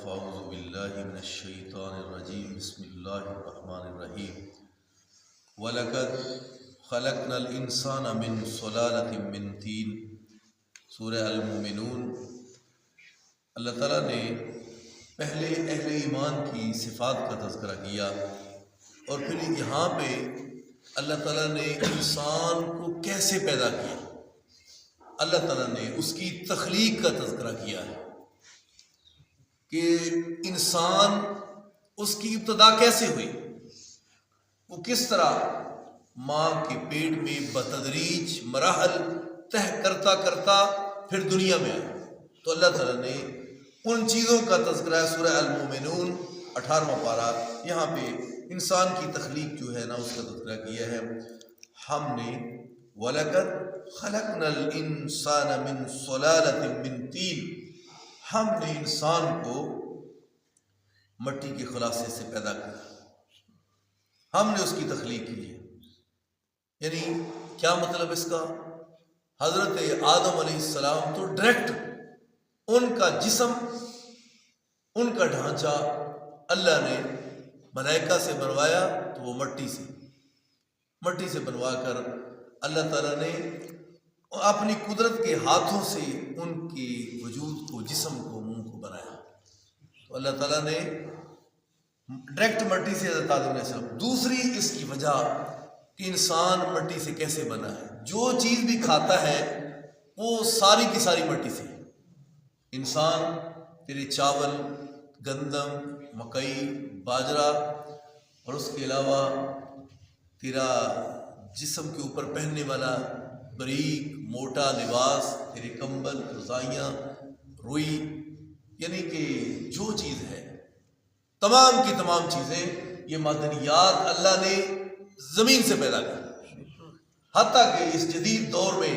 فاعوذ باللہ من الشیطان الرجیم بسم اللہ الرحمن الرحیم وَلَقَدْ خَلَقْنَا الْإِنسَانَ مِنْ صُلَالَةٍ مِّن طِينٍ سورہ المومنون۔ اللہ تعالیٰ نے پہلے اہل ایمان کی صفات کا تذکرہ کیا اور پھر یہاں پہ اللہ تعالیٰ نے انسان کو کیسے پیدا کیا، اللہ تعالیٰ نے اس کی تخلیق کا تذکرہ کیا ہے کہ انسان اس کی ابتدا کیسے ہوئی، وہ کس طرح ماں کے پیٹ میں بتدریج مراحل طے کرتا کرتا پھر دنیا میں آیا۔ تو اللہ تعالیٰ نے ان چیزوں کا تذکرہ ہے سورہ المومنون 18واں پارہ، یہاں پہ انسان کی تخلیق جو ہے نا اس کا تذکرہ کیا ہے۔ ہم نے وَلَقَدْ خَلَقْنَا الْإِنسَانَ مِنْ صُلَالَةٍ مِّن طِينٍ، ہم نے انسان کو مٹی کے خلاصے سے پیدا کیا، ہم نے اس کی تخلیق کی ہے۔ یعنی کیا مطلب اس کا؟ حضرت آدم علیہ السلام تو ڈائریکٹ ان کا جسم، ان کا ڈھانچہ اللہ نے ملائکہ سے بنوایا، تو وہ مٹی سے بنوا کر اللہ تعالیٰ نے اپنی قدرت کے ہاتھوں سے ان کے وجود کو، جسم کو، منہ کو بنایا۔ تو اللہ تعالیٰ نے ڈائریکٹ مٹی سے حضرت آدم علیہ السلام۔ دوسری اس کی وجہ کہ انسان مٹی سے کیسے بنا ہے، جو چیز بھی کھاتا ہے وہ ساری کی ساری مٹی سے۔ انسان تیرے چاول، گندم، مکئی، باجرہ اور اس کے علاوہ تیرا جسم کے اوپر پہننے والا باریک موٹا لباس، تیرے کمبل، رضائیاں، روئی، یعنی کہ جو چیز ہے تمام کی تمام چیزیں یہ معدنیات اللہ نے زمین سے پیدا کی۔ حتیٰ کہ اس جدید دور میں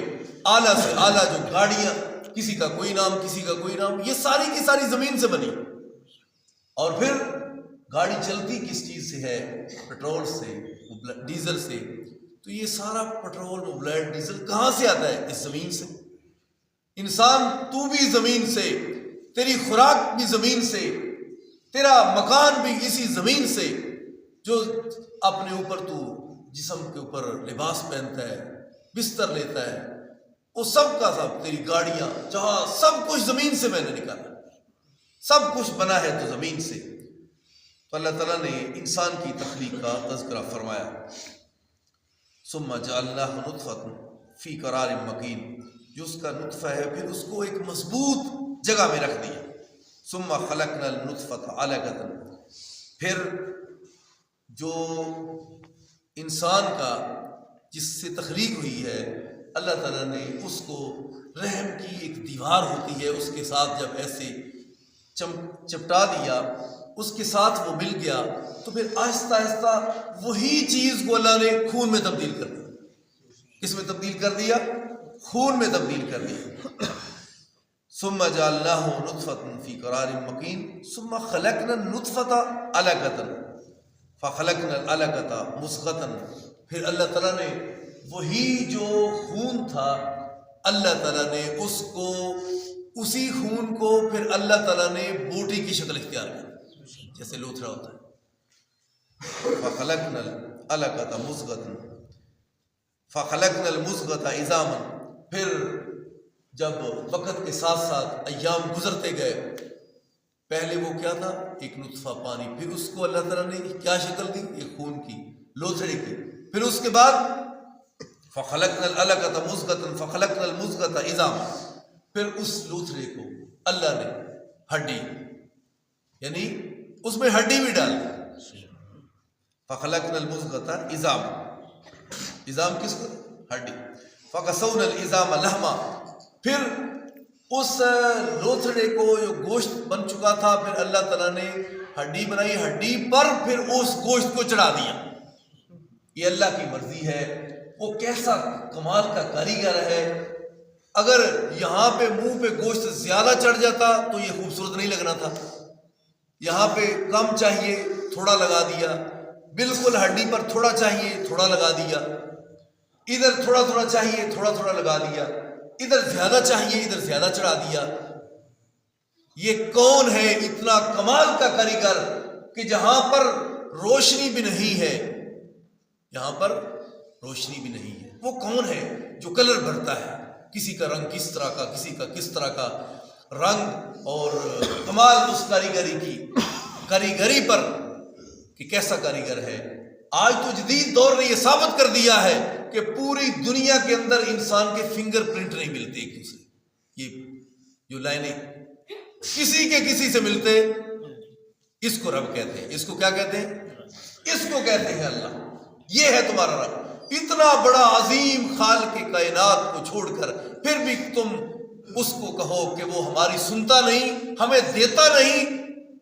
اعلیٰ سے اعلیٰ جو گاڑیاں، کسی کا کوئی نام، کسی کا کوئی نام، یہ ساری کی ساری زمین سے بنی۔ اور پھر گاڑی چلتی کس چیز سے ہے؟ پٹرول سے، ڈیزل سے۔ تو یہ سارا پٹرول، موبلائٹ، ڈیزل کہاں سے آتا ہے؟ اس زمین سے۔ انسان تو بھی زمین سے، تیری خوراک بھی زمین سے، تیرا مکان بھی اسی زمین سے، جو اپنے اوپر تو جسم کے اوپر لباس پہنتا ہے، بستر لیتا ہے، وہ سب کا سب، تیری گاڑیاں، جہاں سب کچھ زمین سے میں نے نکالا، سب کچھ بنا ہے تو زمین سے۔ تو اللہ تعالیٰ نے انسان کی تخلیق کا تذکرہ فرمایا۔ ثم جعلناہ نطفۃ فی قرار مکین، جو اس کا نطفہ ہے پھر اس کو ایک مضبوط جگہ میں رکھ دیا۔ ثم خلقنا النطفۃ علقۃ، پھر جو انسان کا جس سے تخلیق ہوئی ہے اللہ تعالیٰ نے اس کو رحم کی ایک دیوار ہوتی ہے، اس کے ساتھ جب ایسے چپٹا دیا، اس کے ساتھ وہ مل گیا، تو پھر آہستہ آہستہ وہی چیز کو اللہ نے خون میں تبدیل کر دیا۔ کس میں تبدیل کر دیا؟ خون میں تبدیل کر دیا۔ ثم جعلناہ نطفۃ فی قرار مکین ثم خلقنا النطفۃ علقۃ فخلقنا العلقۃ مضغۃ، پھر اللہ تعالیٰ نے وہی جو خون تھا اللہ تعالیٰ نے اس کو، اسی خون کو پھر اللہ تعالیٰ نے بوٹی کی شکل اختیار کی، جیسے لوتھڑا ہوتا ہے۔ فخلقنا العلقۃ مضغۃ فخلقنا المضغۃ عظاما، پھر جب وقت کے ساتھ ساتھ ایام گزرتے گئے، پہلے وہ کیا تھا؟ ایک نطفہ پانی، پھر اس کو اللہ تعالیٰ نے کیا شکل دی؟ ایک خون کی، لوتھڑے کی۔ پھر اس کے بعد فخلقنا العلقۃ مضغۃ فخلقنا المضغۃ عظاما، پھر اس لوتھڑے کو اللہ نے ہڈی، یعنی اس میں ہڈی بھی ڈال دی۔ فخلقنا المضغۃ عظاما، عظام کس کو؟ ہڈی۔ فکسونا العظام لحما، پھر اس لوتھڑے کو جو گوشت بن چکا تھا پھر اللہ تعالیٰ نے ہڈی بنائی، ہڈی پر پھر اس گوشت کو چڑھا دیا۔ یہ اللہ کی مرضی ہے، وہ کیسا کمال کا کاریگر ہے۔ اگر یہاں پہ منہ پہ گوشت زیادہ چڑھ جاتا تو یہ خوبصورت نہیں لگنا تھا، یہاں پہ کم چاہیے تھوڑا لگا دیا، بالکل ہڈی پر تھوڑا چاہیے تھوڑا لگا دیا، ادھر تھوڑا تھوڑا چاہیے تھوڑا تھوڑا لگا دیا، ادھر زیادہ چاہیے ادھر زیادہ چڑھا دیا۔ یہ کون ہے اتنا کمال کا کاریگر کہ جہاں پر روشنی بھی نہیں ہے، یہاں پر روشنی بھی نہیں ہے، وہ کون ہے جو کلر بھرتا ہے، کسی کا رنگ کس طرح کا، کسی کا کس طرح کا رنگ، اور کمال اس کاریگری پر کہ کیسا کاریگر ہے۔ آج تو جدید دور نے یہ ثابت کر دیا ہے کہ پوری دنیا کے اندر انسان کے فنگر پرنٹ نہیں ملتے ایک دوسرے، یہ جو لائنیں کسی کے کسی سے ملتے، اس کو رب کہتے ہیں۔ اس کو کیا کہتے ہیں؟ اس کو کہتے ہیں اللہ۔ یہ ہے تمہارا رب۔ اتنا بڑا عظیم خالق کائنات کو چھوڑ کر پھر بھی تم اس کو کہو کہ وہ ہماری سنتا نہیں، ہمیں دیتا نہیں،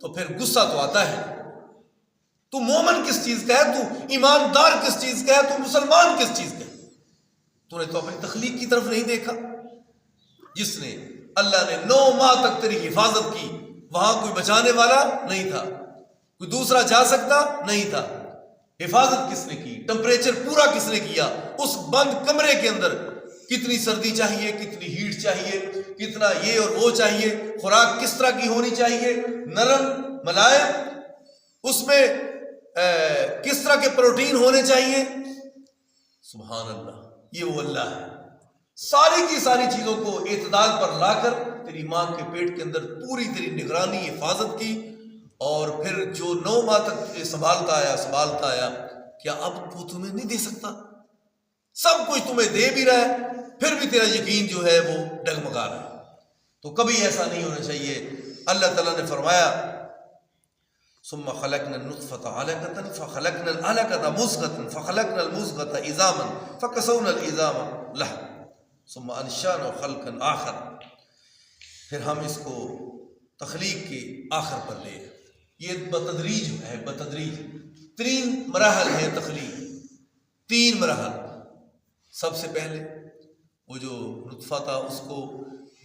تو پھر غصہ تو آتا ہے۔ تو مومن کس چیز کا ہے؟ تو ایماندار کس چیز کا ہے؟ تو مسلمان کس چیز کا ہے؟ تو نے تو اپنی تخلیق کی طرف نہیں دیکھا، جس نے اللہ نے 9 ماہ تک تیری حفاظت کی، وہاں کوئی بچانے والا نہیں تھا، کوئی دوسرا جا سکتا نہیں تھا۔ حفاظت کس نے کی؟ ٹمپریچر پورا کس نے کیا؟ اس بند کمرے کے اندر کتنی سردی چاہیے، کتنی ہیٹ چاہیے، کتنا یہ اور وہ چاہیے، خوراک کس طرح کی ہونی چاہیے، نرم ملائم، اس میں کس طرح کے پروٹین ہونے چاہیے۔ سبحان اللہ، یہ وہ اللہ ہے ساری کی ساری چیزوں کو اعتدال پر لا کر تیری ماں کے پیٹ کے اندر پوری تیری نگرانی حفاظت کی، اور پھر جو 9 ماہ تک سنبھالتا آیا، کیا اب وہ تمہیں نہیں دے سکتا؟ سب کچھ تمہیں دے بھی رہا ہے، پھر بھی تیرا یقین جو ہے وہ ڈگمگا رہا ہے۔ تو کبھی ایسا نہیں ہونا چاہیے۔ اللہ تعالیٰ نے فرمایا ثم خلقنا النطفة علقة فخلقنا العلقة مضغة فخلقنا المضغة عظاما فكسونا العظام لحما ثم انشأناه خلقا آخر۔ پھر ہم اس کو تخلیق کے آخر پر لے، یہ بتدریج ہے، بتدریج 3 مراحل ہیں تخلیق، 3 مراحل۔ سب سے پہلے وہ جو نطفہ تھا اس کو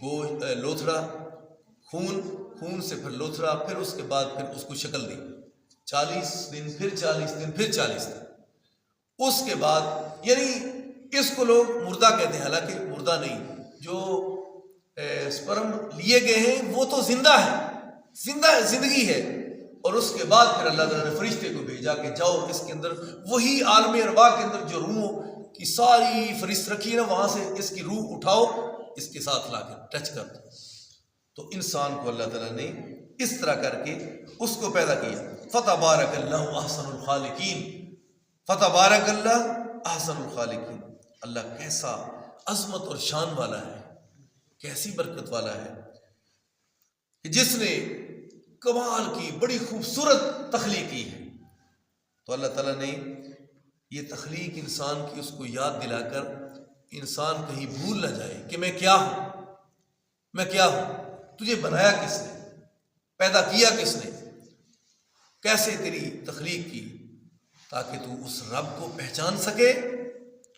گوشت لوتھڑا، خون سے پھر لوتھڑا، پھر اس کے بعد پھر اس کو شکل دی، 40 دن، پھر 40 دن، پھر 40 دن۔ اس کے بعد یعنی اس کو لوگ مردہ کہتے ہیں، حالانکہ مردہ نہیں، جو سپرم لیے گئے ہیں وہ تو زندہ ہے، زندگی ہے۔ اور اس کے بعد پھر اللہ تعالیٰ نے فرشتے کو بھیجا کہ جاؤ اس کے اندر، وہی عالم ارواح کے اندر جو روحوں کی ساری فرشت رکھی ہے نا، وہاں سے اس کی روح اٹھاؤ، اس کے ساتھ لا کر ٹچ کر دو۔ تو انسان کو اللہ تعالیٰ نے اس طرح کر کے اس کو پیدا کیا۔ فتبارک اللہ احسن الخالقین، فتبارک اللہ احسن الخالقین۔ اللہ کیسا عظمت اور شان والا ہے، کیسی برکت والا ہے، کہ جس نے کمال کی بڑی خوبصورت تخلیق کی ہے۔ تو اللہ تعالیٰ نے یہ تخلیق انسان کی اس کو یاد دلا کر انسان کہیں بھول نہ جائے کہ میں کیا ہوں، میں کیا ہوں، تجھے بنایا کس نے، پیدا کیا کس نے، کیسے تیری تخلیق کی، تاکہ تو اس رب کو پہچان سکے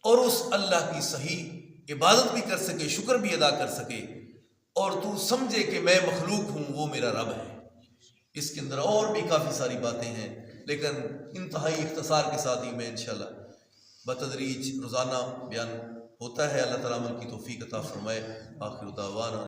اور اس اللہ کی صحیح عبادت بھی کر سکے، شکر بھی ادا کر سکے، اور تو سمجھے کہ میں مخلوق ہوں، وہ میرا رب ہے۔ اس کے اندر اور بھی کافی ساری باتیں ہیں، لیکن انتہائی اختصار کے ساتھ ہی میں انشاءاللہ بتدریج روزانہ بیان ہوتا ہے۔ اللہ تعالیٰ عمل کی توفیق عطا فرمائے۔ آخر دعوانا